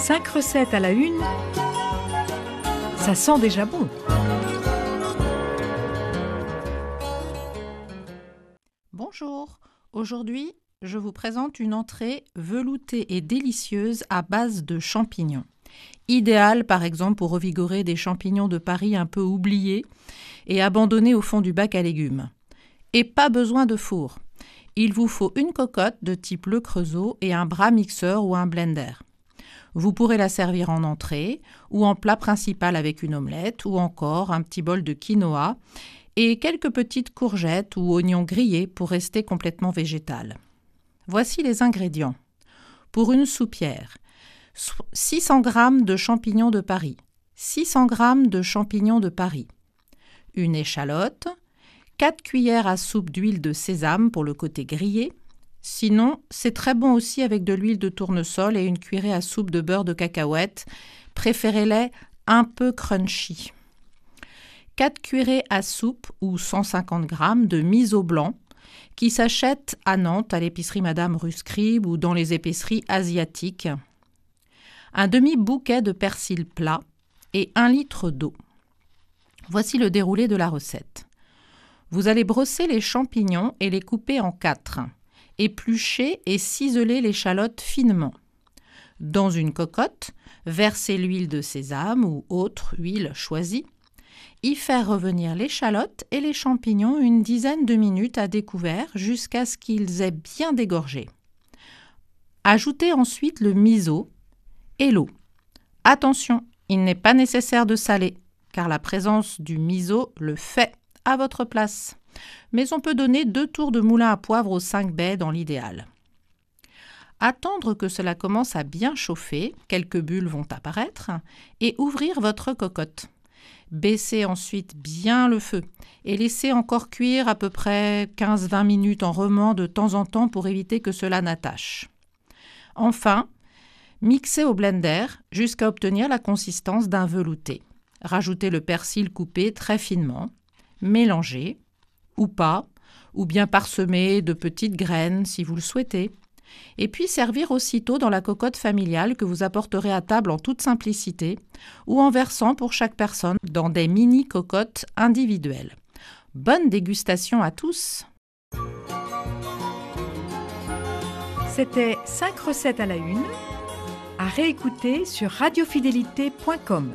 5 recettes à la une, ça sent déjà bon. Bonjour, aujourd'hui je vous présente une entrée veloutée et délicieuse à base de champignons. Idéale par exemple pour revigorer des champignons de Paris un peu oubliés et abandonnés au fond du bac à légumes. Et pas besoin de four. Il vous faut une cocotte de type Le Creusot et un bras mixeur ou un blender. Vous pourrez la servir en entrée ou en plat principal avec une omelette ou encore un petit bol de quinoa et quelques petites courgettes ou oignons grillés pour rester complètement végétal. Voici les ingrédients. Pour une soupière, 600 g de champignons de Paris, 600 g de champignons de Paris, une échalote, 4 cuillères à soupe d'huile de sésame pour le côté grillé. Sinon, c'est très bon aussi avec de l'huile de tournesol et une cuillerée à soupe de beurre de cacahuète. Préférez-les un peu crunchy. 4 cuillerées à soupe ou 150 g de miso blanc qui s'achète à Nantes à l'épicerie Madame Ruscribe ou dans les épiceries asiatiques. Un demi-bouquet de persil plat et 1 litre d'eau. Voici le déroulé de la recette. Vous allez brosser les champignons et les couper en 4. Éplucher et ciseler l'échalote finement. Dans une cocotte, versez l'huile de sésame ou autre huile choisie. Y faire revenir l'échalote et les champignons une dizaine de minutes à découvert jusqu'à ce qu'ils aient bien dégorgé. Ajoutez ensuite le miso et l'eau. Attention, il n'est pas nécessaire de saler, car la présence du miso le fait à votre place. Mais on peut donner 2 tours de moulin à poivre aux 5 baies dans l'idéal. Attendre que cela commence à bien chauffer, quelques bulles vont apparaître, et ouvrir votre cocotte. Baissez ensuite bien le feu et laissez encore cuire à peu près 15-20 minutes en remuant de temps en temps pour éviter que cela n'attache. Enfin, mixez au blender jusqu'à obtenir la consistance d'un velouté. Rajoutez le persil coupé très finement, mélangez, ou pas, ou bien parsemé de petites graines si vous le souhaitez, et puis servir aussitôt dans la cocotte familiale que vous apporterez à table en toute simplicité ou en versant pour chaque personne dans des mini-cocottes individuelles. Bonne dégustation à tous! C'était 5 recettes à la une, à réécouter sur radiofidélité.com.